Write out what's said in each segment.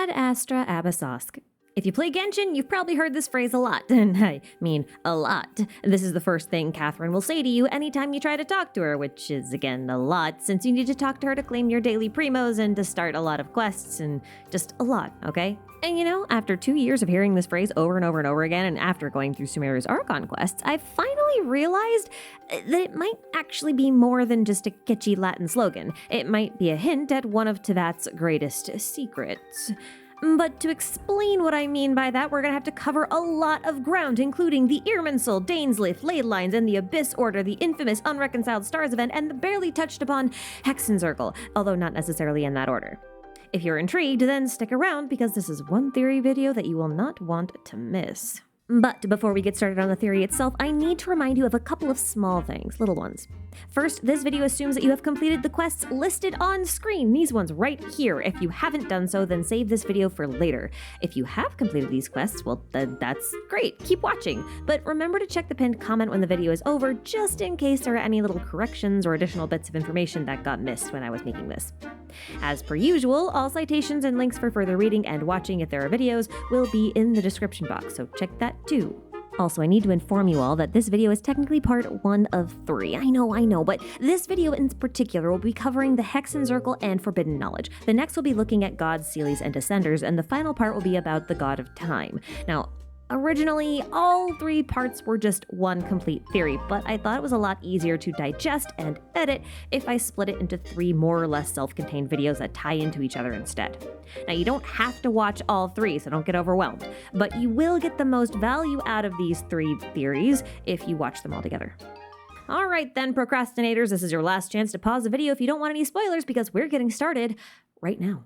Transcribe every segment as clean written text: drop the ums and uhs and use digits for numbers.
Ad astra abyssosk. If you play Genshin, you've probably heard this phrase a lot, and I mean a lot. This is the first thing Catherine will say to you anytime you try to talk to her, which is, again, a lot, since you need to talk to her to claim your daily primos and to start a lot of quests, and just a lot, okay? And you know, after 2 years of hearing this phrase over and over and over again, and after going through Sumeru's Archon quests, I finally realized that it might actually be more than just a kitschy Latin slogan. It might be a hint at one of Teyvat's greatest secrets. But to explain what I mean by that, we're gonna have to cover a lot of ground, including the Irminsul, Daneslith, Ley Lines, and the Abyss Order, the infamous Unreconciled Stars event, and the barely touched upon Hexenzirkel, although not necessarily in that order. If you're intrigued, then stick around because this is one theory video that you will not want to miss. But before we get started on the theory itself, I need to remind you of a couple of small things, little ones. First, this video assumes that you have completed the quests listed on screen, these ones right here. If you haven't done so, then save this video for later. If you have completed these quests, well, that's great, keep watching. But remember to check the pinned comment when the video is over, just in case there are any little corrections or additional bits of information that got missed when I was making this. As per usual, all citations and links for further reading and watching if there are videos will be in the description box, so check that too. Also, I need to inform you all that this video is technically part 1 of 3. I know, but this video in particular will be covering the Hexenzirkel and Forbidden Knowledge. The next will be looking at gods, Seelies, and Descenders, and the final part will be about the God of Time. Now, originally, all 3 parts were just one complete theory, but I thought it was a lot easier to digest and edit if I split it into 3 more or less self-contained videos that tie into each other instead. Now, you don't have to watch all 3, so don't get overwhelmed, but you will get the most value out of these 3 theories if you watch them all together. Alright then, procrastinators, this is your last chance to pause the video if you don't want any spoilers because we're getting started right now.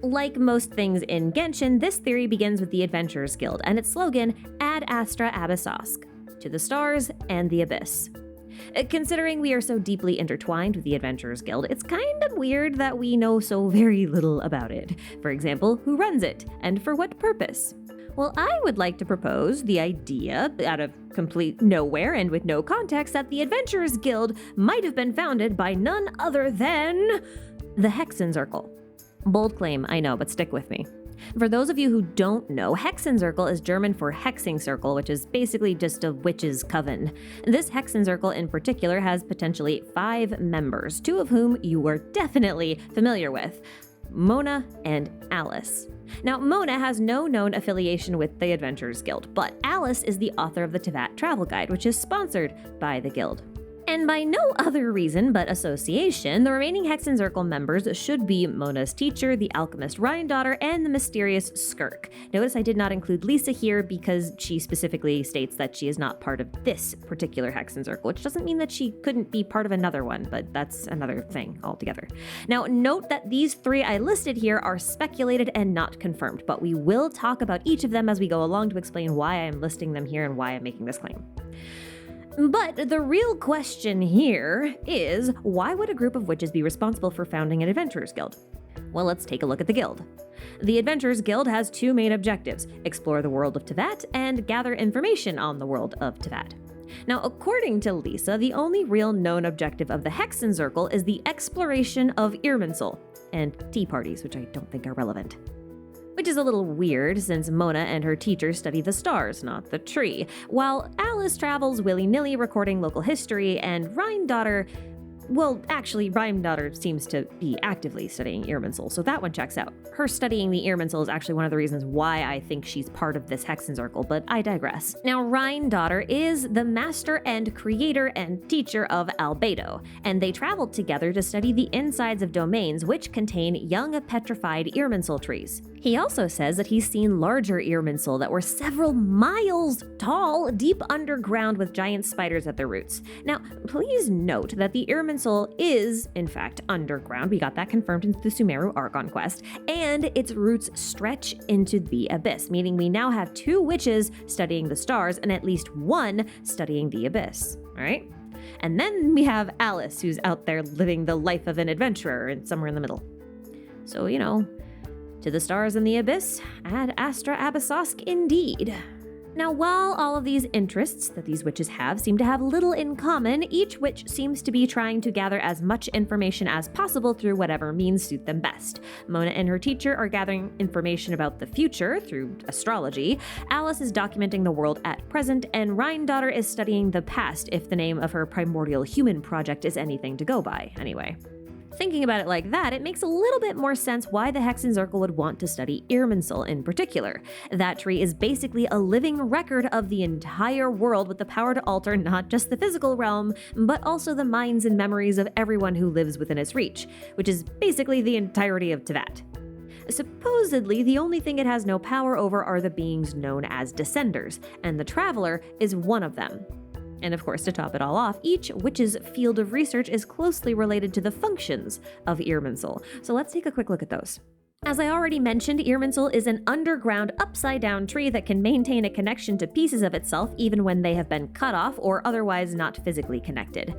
Like most things in Genshin, this theory begins with the Adventurers Guild and its slogan, Ad astra abyssosk, to the stars and the abyss. Considering we are so deeply intertwined with the Adventurers Guild, it's kind of weird that we know so very little about it. For example, who runs it, and for what purpose? Well, I would like to propose the idea, out of complete nowhere and with no context, that the Adventurers Guild might have been founded by none other than the Hexenzirkel. Bold claim, I know, but stick with me. For those of you who don't know, Hexenzirkel is German for hexing circle, which is basically just a witch's coven. This Hexenzirkel in particular has potentially 5 members, 2 of whom you are definitely familiar with, Mona and Alice. Now, Mona has no known affiliation with the Adventurers Guild, but Alice is the author of the Teyvat Travel Guide, which is sponsored by the guild. And by no other reason but association, the remaining Hexenzirkel members should be Mona's teacher, the alchemist Rhine-daughter, and the mysterious Skirk. Notice I did not include Lisa here because she specifically states that she is not part of this particular Hexenzirkel, which doesn't mean that she couldn't be part of another one, but that's another thing altogether. Now, note that these 3 I listed here are speculated and not confirmed, but we will talk about each of them as we go along to explain why I'm listing them here and why I'm making this claim. But the real question here is, why would a group of witches be responsible for founding an Adventurers Guild? Well, let's take a look at the guild. The Adventurers Guild has 2 main objectives: explore the world of Teyvat and gather information on the world of Teyvat. Now, according to Lisa, the only real known objective of the Hexenzirkel is the exploration of Irminsul and tea parties, which I don't think are relevant. Which is a little weird since Mona and her teacher study the stars, not the tree, while Alice travels willy-nilly recording local history, and Rhine-daughter, well, actually, Rhine-daughter seems to be actively studying Irminsul, so that one checks out. Her studying the Irminsul is actually one of the reasons why I think she's part of this Hexenzirkel, but I digress. Now, Rhine-daughter is the master and creator and teacher of Albedo, and they traveled together to study the insides of domains which contain young petrified Irminsul trees. He also says that he's seen larger Irminsul that were several miles tall, deep underground with giant spiders at their roots. Now, please note that the Irminsul is, in fact, underground. We got that confirmed in the Sumeru Archon quest, and its roots stretch into the abyss, meaning we now have 2 witches studying the stars and at least 1 studying the abyss, all right? And then we have Alice, who's out there living the life of an adventurer and somewhere in the middle. So, you know, to the stars and the abyss, ad astra abyssosk indeed. Now, while all of these interests that these witches have seem to have little in common, each witch seems to be trying to gather as much information as possible through whatever means suit them best. Mona and her teacher are gathering information about the future through astrology, Alice is documenting the world at present, and Rhine-daughter is studying the past, if the name of her primordial human project is anything to go by, anyway. Thinking about it like that, it makes a little bit more sense why the Hexenzirkel would want to study Irminsul in particular. That tree is basically a living record of the entire world with the power to alter not just the physical realm, but also the minds and memories of everyone who lives within its reach, which is basically the entirety of Teyvat. Supposedly, the only thing it has no power over are the beings known as Descenders, and the Traveler is one of them. And of course, to top it all off, each witch's field of research is closely related to the functions of Irminsul. So let's take a quick look at those. As I already mentioned, Irminsul is an underground, upside-down tree that can maintain a connection to pieces of itself even when they have been cut off or otherwise not physically connected.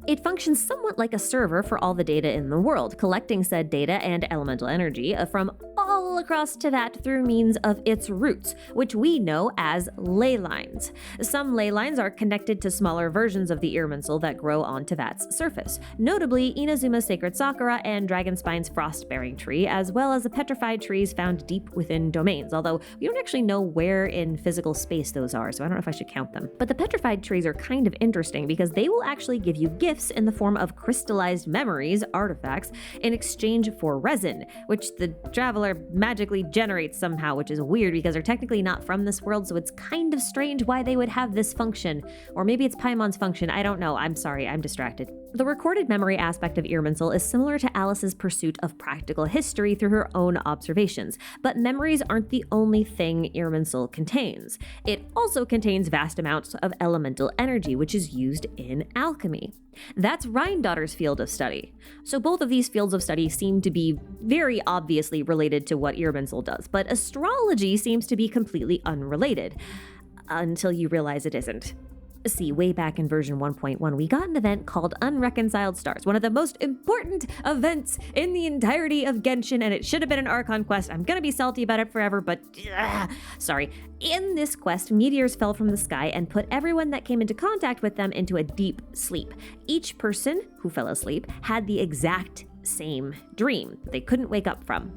It functions somewhat like a server for all the data in the world, collecting said data and elemental energy from all across Teyvat through means of its roots, which we know as ley lines. Some ley lines are connected to smaller versions of the Irminsul that grow on Teyvat's surface, notably Inazuma's Sacred Sakura and Dragonspine's Frost-bearing tree, as well as the petrified trees found deep within domains, although we don't actually know where in physical space those are, so I don't know if I should count them. But the petrified trees are kind of interesting because they will actually give you gifts in the form of crystallized memories, artifacts, in exchange for resin, which the Traveler magically generates somehow, which is weird because they're technically not from this world, so it's kind of strange why they would have this function. Or maybe it's Paimon's function, I don't know, I'm sorry, I'm distracted. The recorded memory aspect of Irminsul is similar to Alice's pursuit of practical history through her own observations, but memories aren't the only thing Irminsul contains. It also contains vast amounts of elemental energy, which is used in alchemy. That's Rhine-daughter's field of study. So both of these fields of study seem to be very obviously related to what Irminsul does, but astrology seems to be completely unrelated, until you realize it isn't. See, way back in version 1.1, we got an event called Unreconciled Stars, one of the most important events in the entirety of Genshin, and it should have been an Archon quest. I'm gonna be salty about it forever, but sorry. In this quest, meteors fell from the sky and put everyone that came into contact with them into a deep sleep. Each person who fell asleep had the exact same dream that they couldn't wake up from.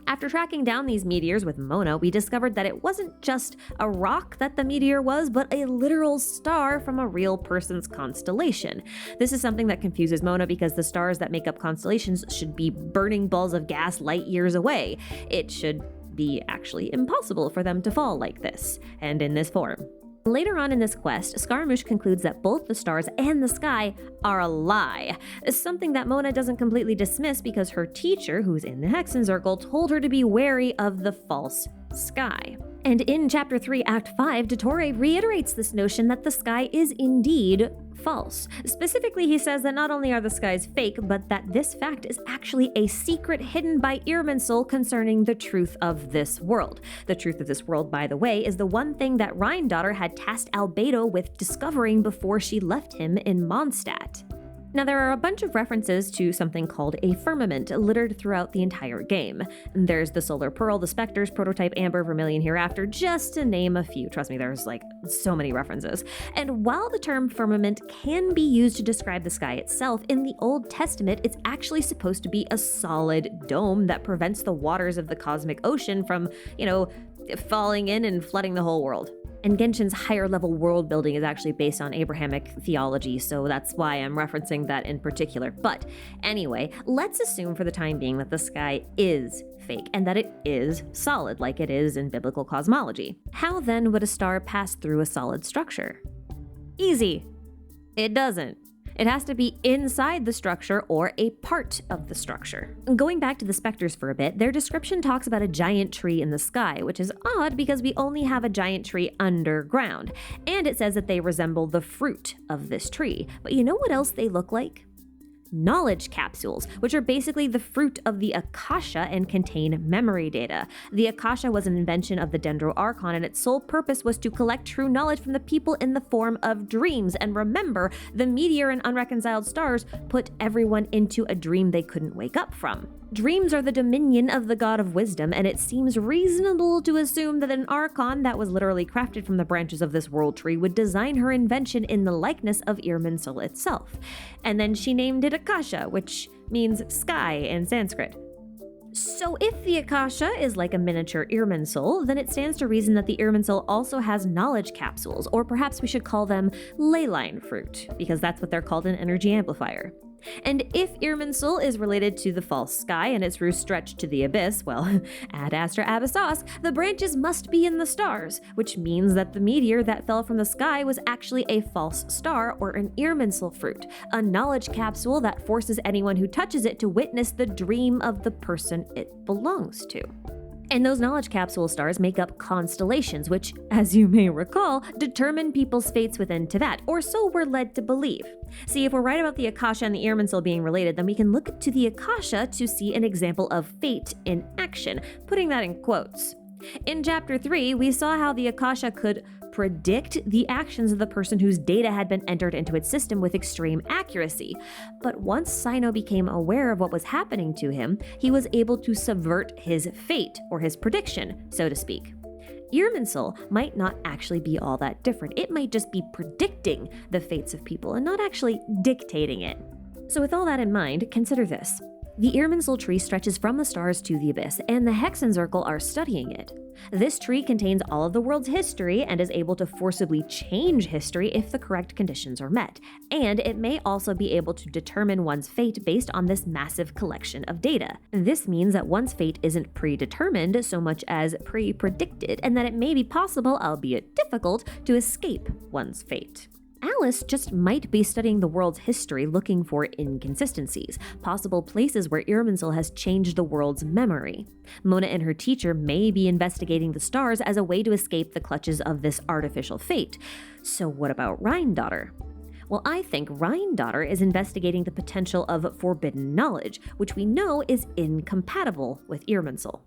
After tracking down these meteors with Mona, we discovered that it wasn't just a rock that the meteor was, but a literal star from a real person's constellation. This is something that confuses Mona because the stars that make up constellations should be burning balls of gas light years away. It should be actually impossible for them to fall like this, and in this form. Later on in this quest, Scaramouche concludes that both the stars and the sky are a lie, something that Mona doesn't completely dismiss because her teacher, who's in the Hexenzirkel, told her to be wary of the false sky. And in Chapter 3, Act 5, Dottore reiterates this notion that the sky is indeed false. Specifically, he says that not only are the skies fake, but that this fact is actually a secret hidden by Irminsul concerning the truth of this world. The truth of this world, by the way, is the one thing that Rhine-daughter had tasked Albedo with discovering before she left him in Mondstadt. Now, there are a bunch of references to something called a firmament littered throughout the entire game. There's the Solar Pearl, the Spectres, Prototype Amber, Vermilion Hereafter, just to name a few. Trust me, there's like so many references. And while the term firmament can be used to describe the sky itself, in the Old Testament, it's actually supposed to be a solid dome that prevents the waters of the cosmic ocean from, falling in and flooding the whole world. And Genshin's higher level world building is actually based on Abrahamic theology, so that's why I'm referencing that in particular. But anyway, let's assume for the time being that the sky is fake and that it is solid like it is in biblical cosmology. How then would a star pass through a solid structure? Easy. It doesn't. It has to be inside the structure or a part of the structure. Going back to the specters for a bit, their description talks about a giant tree in the sky, which is odd because we only have a giant tree underground. And it says that they resemble the fruit of this tree. But you know what else they look like? Knowledge capsules, which are basically the fruit of the Akasha and contain memory data. The Akasha was an invention of the Dendro Archon, and its sole purpose was to collect true knowledge from the people in the form of dreams. And remember, the meteor and unreconciled stars put everyone into a dream they couldn't wake up from. Dreams are the dominion of the god of wisdom, and it seems reasonable to assume that an archon that was literally crafted from the branches of this world tree would design her invention in the likeness of Irminsul itself. And then she named it Akasha, which means sky in Sanskrit. So if the Akasha is like a miniature Irminsul, then it stands to reason that the Irminsul also has knowledge capsules, or perhaps we should call them leyline fruit, because that's what they're called in Energy Amplifier. And if Irminsul is related to the false sky and its roots stretched to the abyss, well, ad astra abyssos, the branches must be in the stars, which means that the meteor that fell from the sky was actually a false star or an Irminsul fruit, a knowledge capsule that forces anyone who touches it to witness the dream of the person it belongs to. And those knowledge capsule stars make up constellations, which, as you may recall, determine people's fates within Teyvat, or so we're led to believe. See, if we're right about the Akasha and the Irminsul being related, then we can look to the Akasha to see an example of fate in action, putting that in quotes. In Chapter 3, we saw how the Akasha could predict the actions of the person whose data had been entered into its system with extreme accuracy. But once Cyno became aware of what was happening to him, he was able to subvert his fate, or his prediction, so to speak. Irminsul might not actually be all that different. It might just be predicting the fates of people and not actually dictating it. So with all that in mind, consider this. The Irminsul tree stretches from the stars to the abyss, and the Hexenzirkel are studying it. This tree contains all of the world's history and is able to forcibly change history if the correct conditions are met, and it may also be able to determine one's fate based on this massive collection of data. This means that one's fate isn't predetermined so much as pre-predicted, and that it may be possible, albeit difficult, to escape one's fate. Alice just might be studying the world's history looking for inconsistencies, possible places where Irminsul has changed the world's memory. Mona and her teacher may be investigating the stars as a way to escape the clutches of this artificial fate. So what about Rhine-daughter? Well, I think Rhine-daughter is investigating the potential of forbidden knowledge, which we know is incompatible with Irminsul.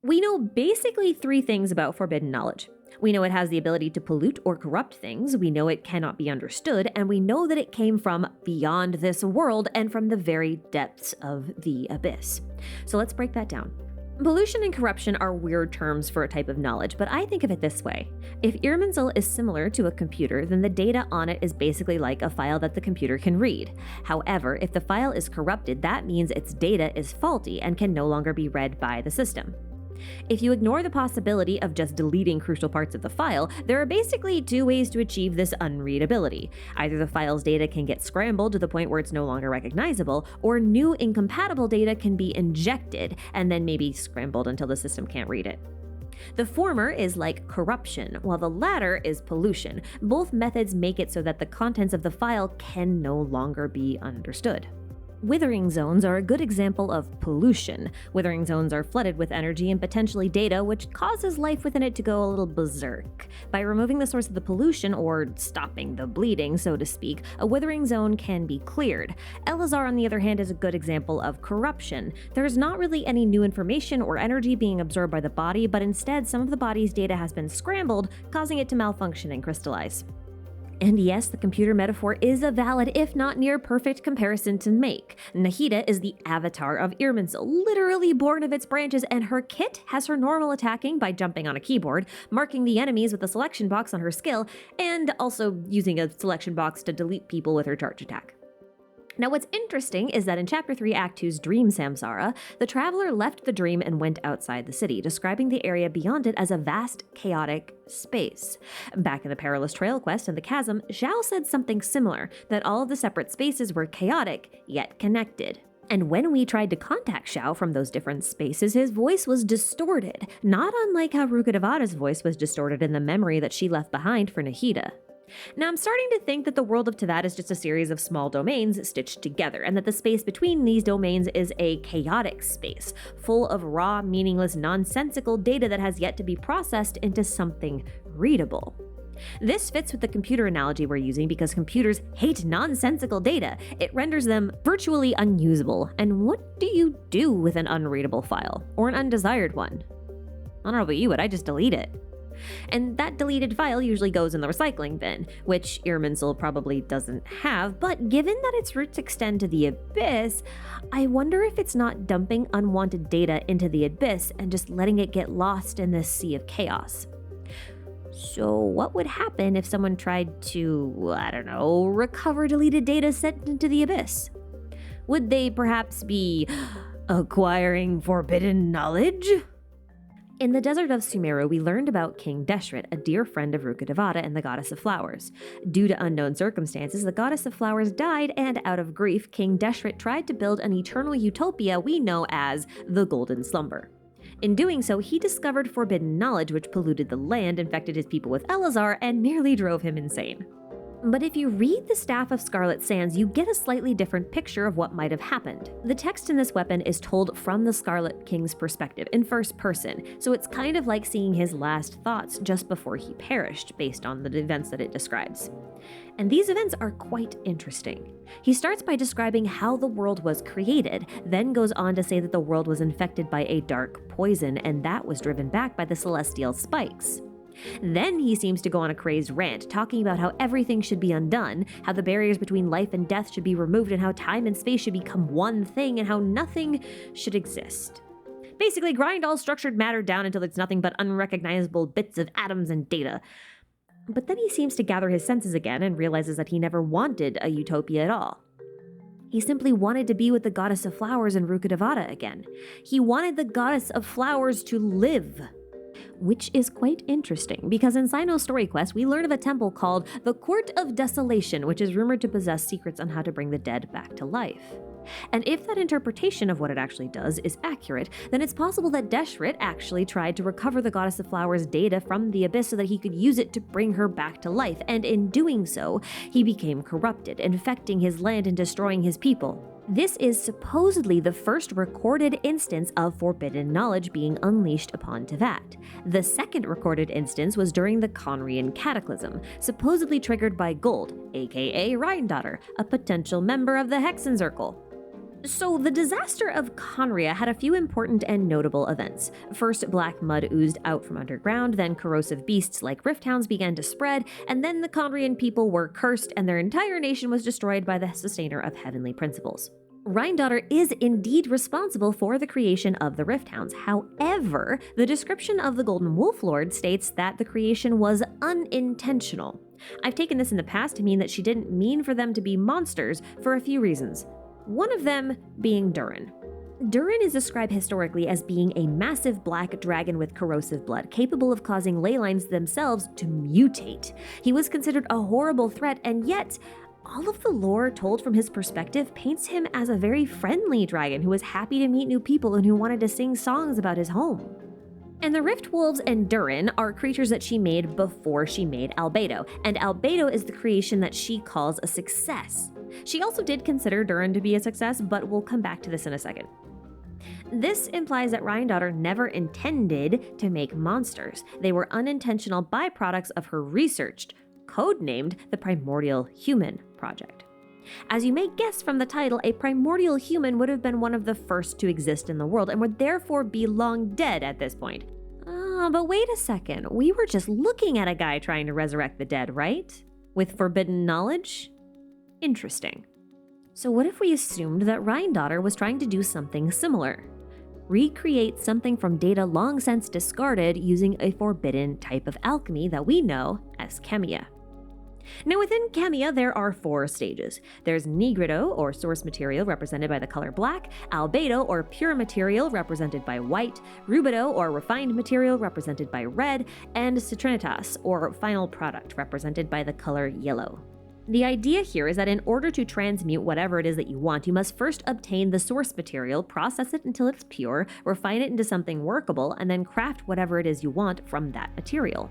We know basically 3 things about forbidden knowledge. We know it has the ability to pollute or corrupt things, we know it cannot be understood, and we know that it came from beyond this world and from the very depths of the abyss. So let's break that down. Pollution and corruption are weird terms for a type of knowledge, but I think of it this way. If Irminsul is similar to a computer, then the data on it is basically like a file that the computer can read. However, if the file is corrupted, that means its data is faulty and can no longer be read by the system. If you ignore the possibility of just deleting crucial parts of the file, there are basically 2 ways to achieve this unreadability. Either the file's data can get scrambled to the point where it's no longer recognizable, or new incompatible data can be injected and then maybe scrambled until the system can't read it. The former is like corruption, while the latter is pollution. Both methods make it so that the contents of the file can no longer be understood. Withering zones are a good example of pollution. Withering zones are flooded with energy and potentially data, which causes life within it to go a little berserk. By removing the source of the pollution, or stopping the bleeding, so to speak, a withering zone can be cleared. Elazar, on the other hand, is a good example of corruption. There's not really any new information or energy being absorbed by the body, but instead some of the body's data has been scrambled, causing it to malfunction and crystallize. And yes, the computer metaphor is a valid, if not near perfect, comparison to make. Nahida is the avatar of Irminsul, literally born of its branches, and her kit has her normal attacking by jumping on a keyboard, marking the enemies with a selection box on her skill, and also using a selection box to delete people with her charge attack. Now what's interesting is that in Chapter 3, Act 2's Dream Samsara, the traveler left the dream and went outside the city, describing the area beyond it as a vast, chaotic space. Back in the Perilous Trail quest and the Chasm, Zhao said something similar, that all of the separate spaces were chaotic, yet connected. And when we tried to contact Xiao from those different spaces, his voice was distorted, not unlike how Rukkhadevada's voice was distorted in the memory that she left behind for Nahida. Now, I'm starting to think that the world of Teyvat is just a series of small domains stitched together, and that the space between these domains is a chaotic space, full of raw, meaningless, nonsensical data that has yet to be processed into something readable. This fits with the computer analogy we're using because computers hate nonsensical data. It renders them virtually unusable. And what do you do with an unreadable file, or an undesired one? I don't know about you, but I just delete it. And that deleted file usually goes in the recycling bin, which Irminsul probably doesn't have, but given that its roots extend to the Abyss, I wonder if it's not dumping unwanted data into the Abyss and just letting it get lost in this sea of chaos. So what would happen if someone tried to, recover deleted data sent into the Abyss? Would they perhaps be acquiring forbidden knowledge? In the desert of Sumeru, we learned about King Deshret, a dear friend of Rukkhadevata and the Goddess of Flowers. Due to unknown circumstances, the Goddess of Flowers died, and out of grief, King Deshret tried to build an eternal utopia we know as the Golden Slumber. In doing so, he discovered forbidden knowledge which polluted the land, infected his people with Elazar, and nearly drove him insane. But if you read the Staff of Scarlet Sands, you get a slightly different picture of what might have happened. The text in this weapon is told from the Scarlet King's perspective, in first person, so it's kind of like seeing his last thoughts just before he perished, based on the events that it describes. And these events are quite interesting. He starts by describing how the world was created, then goes on to say that the world was infected by a dark poison, and that was driven back by the celestial spikes. Then he seems to go on a crazed rant, talking about how everything should be undone, how the barriers between life and death should be removed, and how time and space should become one thing, and how nothing should exist. Basically, grind all structured matter down until it's nothing but unrecognizable bits of atoms and data. But then he seems to gather his senses again and realizes that he never wanted a utopia at all. He simply wanted to be with the Goddess of Flowers and Rukkhadevata again. He wanted the Goddess of Flowers to live. Which is quite interesting, because in Cyno's story quest, we learn of a temple called the Court of Desolation, which is rumored to possess secrets on how to bring the dead back to life. And if that interpretation of what it actually does is accurate, then it's possible that Deshret actually tried to recover the Goddess of Flowers' data from the Abyss so that he could use it to bring her back to life, and in doing so, he became corrupted, infecting his land and destroying his people. This is supposedly the first recorded instance of forbidden knowledge being unleashed upon Teyvat. The second recorded instance was during the Conrian Cataclysm, supposedly triggered by Gold, aka Rhindaughter, a potential member of the Hexenzirkel. So the disaster of Conria had a few important and notable events. First, black mud oozed out from underground, then corrosive beasts like rifthounds began to spread, and then the Conrian people were cursed and their entire nation was destroyed by the sustainer of heavenly principles. Rhindaughter is indeed responsible for the creation of the rifthounds. However, the description of the Golden Wolf Lord states that the creation was unintentional. I've taken this in the past to mean that she didn't mean for them to be monsters for a few reasons. One of them being Durin. Durin is described historically as being a massive black dragon with corrosive blood, capable of causing ley lines themselves to mutate. He was considered a horrible threat, and yet all of the lore told from his perspective paints him as a very friendly dragon who was happy to meet new people and who wanted to sing songs about his home. And the Rift Wolves and Durin are creatures that she made before she made Albedo, and Albedo is the creation that she calls a success. She also did consider Durin to be a success, but we'll come back to this in a second. This implies that Rhindaughter never intended to make monsters. They were unintentional byproducts of her research, codenamed the Primordial Human Project. As you may guess from the title, a primordial human would have been one of the first to exist in the world and would therefore be long dead at this point. But wait a second, we were just looking at a guy trying to resurrect the dead, right? With forbidden knowledge? Interesting. So what if we assumed that Rhindaughter was trying to do something similar? Recreate something from data long since discarded using a forbidden type of alchemy that we know as Chemia. Now within Chemia, there are 4 stages. There's Nigrido, or source material, represented by the color black, Albedo, or pure material, represented by white, Rubido, or refined material, represented by red, and Citrinitas, or final product, represented by the color yellow. The idea here is that in order to transmute whatever it is that you want, you must first obtain the source material, process it until it's pure, refine it into something workable, and then craft whatever it is you want from that material.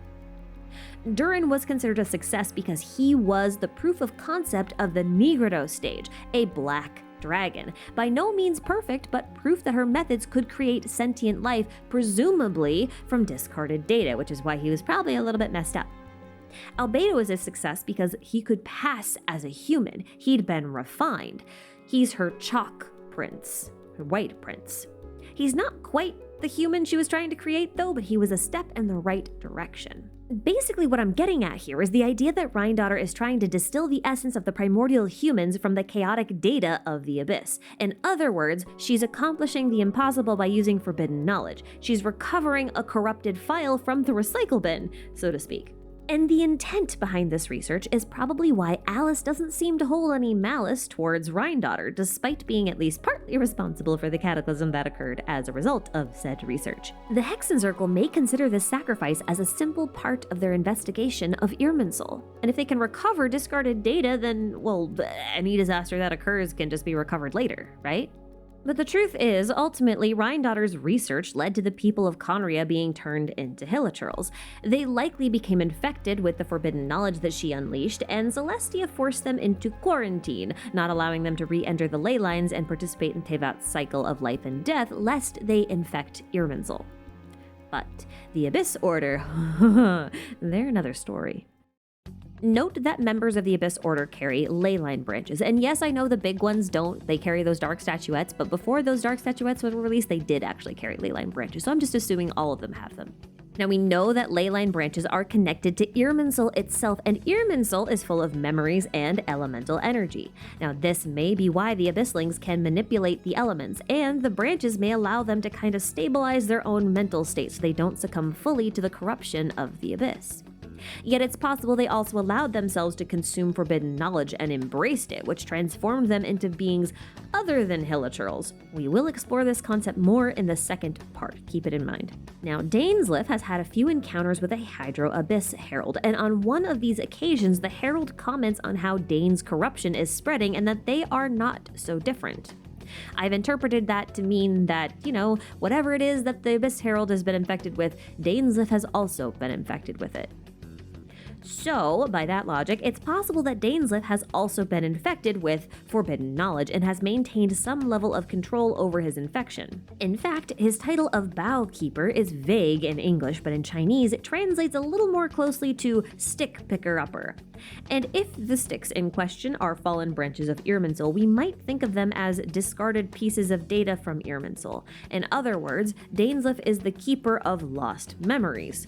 Durin was considered a success because he was the proof of concept of the Nigrido stage, a black dragon. By no means perfect, but proof that her methods could create sentient life, presumably from discarded data, which is why he was probably a little bit messed up. Albedo is a success because he could pass as a human. He'd been refined. He's her chalk prince, her white prince. He's not quite the human she was trying to create, though, but he was a step in the right direction. Basically, what I'm getting at here is the idea that Rheindotter is trying to distill the essence of the primordial humans from the chaotic data of the Abyss. In other words, she's accomplishing the impossible by using forbidden knowledge. She's recovering a corrupted file from the recycle bin, so to speak. And the intent behind this research is probably why Alice doesn't seem to hold any malice towards Rheindotter, despite being at least partly responsible for the cataclysm that occurred as a result of said research. The Hexenzirkel may consider this sacrifice as a simple part of their investigation of Irminsul. And if they can recover discarded data, then, well, any disaster that occurs can just be recovered later, right? But the truth is, ultimately, Rheindotter's research led to the people of Conria being turned into hilichurls. They likely became infected with the forbidden knowledge that she unleashed, and Celestia forced them into quarantine, not allowing them to re-enter the ley lines and participate in Teyvat's cycle of life and death, lest they infect Irminsul. But the Abyss Order, they're another story. Note that members of the Abyss Order carry ley line branches, and yes, I know the big ones don't, they carry those dark statuettes, but before those dark statuettes were released, they did actually carry ley line branches, so I'm just assuming all of them have them. Now we know that ley line branches are connected to Irminsul itself, and Irminsul is full of memories and elemental energy. Now this may be why the Abysslings can manipulate the elements, and the branches may allow them to kind of stabilize their own mental state so they don't succumb fully to the corruption of the Abyss. Yet it's possible they also allowed themselves to consume forbidden knowledge and embraced it, which transformed them into beings other than hilichurls. We will explore this concept more in the second part, keep it in mind. Now, Dainsleif has had a few encounters with a Hydro Abyss Herald, and on one of these occasions, the Herald comments on how Dane's corruption is spreading and that they are not so different. I've interpreted that to mean that, whatever it is that the Abyss Herald has been infected with, Dainsleif has also been infected with it. So, by that logic, it's possible that Dainsleif has also been infected with forbidden knowledge and has maintained some level of control over his infection. In fact, his title of Bow Keeper is vague in English, but in Chinese it translates a little more closely to Stick Picker-Upper. And if the sticks in question are fallen branches of Irminsul, we might think of them as discarded pieces of data from Irminsul. In other words, Dainsleif is the keeper of lost memories.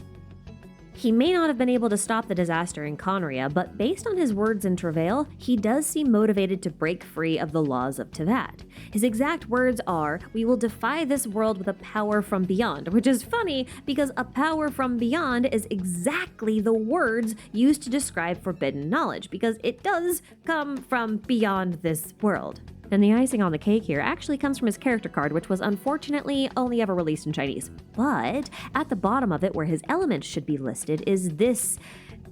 He may not have been able to stop the disaster in Conria, but based on his words in travail, he does seem motivated to break free of the laws of Teyvat. His exact words are, "We will defy this world with a power from beyond," which is funny because a power from beyond is exactly the words used to describe forbidden knowledge, because it does come from beyond this world. And the icing on the cake here actually comes from his character card, which was unfortunately only ever released in Chinese. But at the bottom of it, where his elements should be listed, is this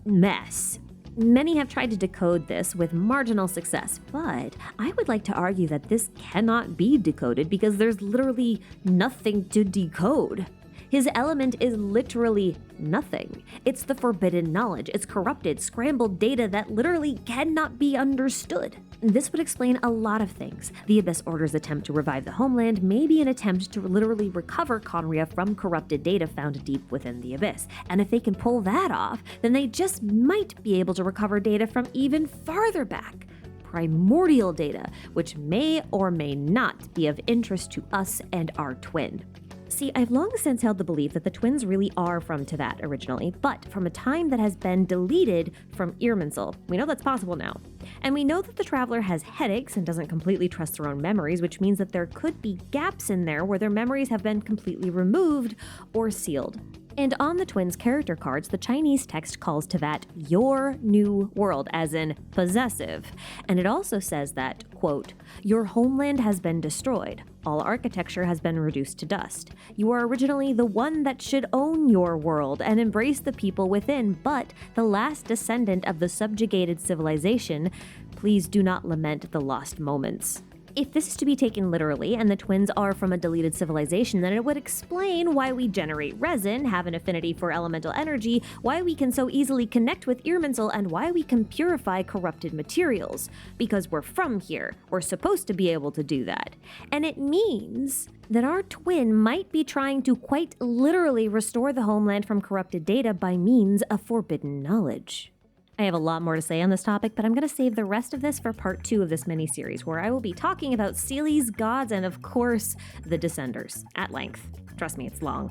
mess. Many have tried to decode this with marginal success, but I would like to argue that this cannot be decoded because there's literally nothing to decode. His element is literally nothing. It's the forbidden knowledge. It's corrupted, scrambled data that literally cannot be understood. This would explain a lot of things. The Abyss Order's attempt to revive the homeland may be an attempt to literally recover Conria from corrupted data found deep within the Abyss. And if they can pull that off, then they just might be able to recover data from even farther back. Primordial data, which may or may not be of interest to us and our twin. See, I've long since held the belief that the twins really are from Teyvat originally, but from a time that has been deleted from Irminsul. We know that's possible now. And we know that the Traveler has headaches and doesn't completely trust their own memories, which means that there could be gaps in there where their memories have been completely removed or sealed. And on the twins' character cards, the Chinese text calls Teyvat your new world, as in possessive. And it also says that, quote, "Your homeland has been destroyed. All architecture has been reduced to dust. You are originally the one that should own your world and embrace the people within, but the last descendant of the subjugated civilization. Please do not lament the lost moments." If this is to be taken literally, and the twins are from a deleted civilization, then it would explain why we generate resin, have an affinity for elemental energy, why we can so easily connect with Irminsul, and why we can purify corrupted materials. Because we're from here. We're supposed to be able to do that. And it means that our twin might be trying to quite literally restore the homeland from corrupted data by means of forbidden knowledge. I have a lot more to say on this topic, but I'm going to save the rest of this for part 2 of this mini-series, where I will be talking about Seelies, gods, and of course, the Descenders at length. Trust me, it's long.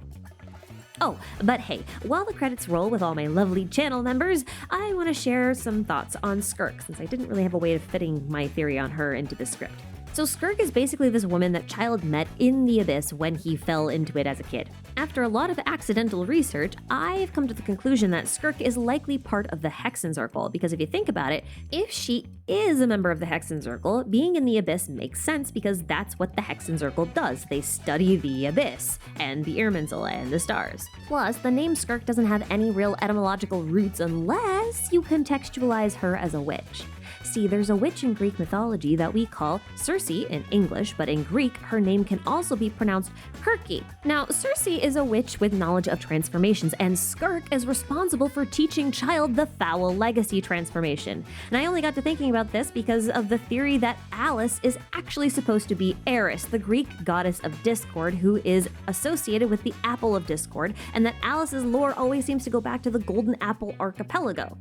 Oh, but hey, while the credits roll with all my lovely channel members, I want to share some thoughts on Skirk, since I didn't really have a way of fitting my theory on her into the script. So Skirk is basically this woman that Child met in the Abyss when he fell into it as a kid. After a lot of accidental research, I've come to the conclusion that Skirk is likely part of the Hexenzirkel, because if you think about it, if she is a member of the Hexenzirkel, being in the Abyss makes sense because that's what the Hexenzirkel does. They study the Abyss, and the Irminsul, and the stars. Plus, the name Skirk doesn't have any real etymological roots unless you contextualize her as a witch. See, there's a witch in Greek mythology that we call Circe in English, but in Greek, her name can also be pronounced Kirke. Now, Circe is a witch with knowledge of transformations, and Skirk is responsible for teaching Child the Foul Legacy transformation. And I only got to thinking about this because of the theory that Alice is actually supposed to be Eris, the Greek goddess of discord, who is associated with the Apple of Discord, and that Alice's lore always seems to go back to the Golden Apple Archipelago.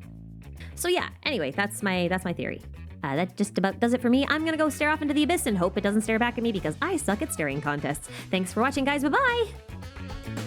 So yeah, anyway, that's my theory. That just about does it for me. I'm gonna go stare off into the abyss and hope it doesn't stare back at me because I suck at staring contests. Thanks for watching, guys. Bye-bye!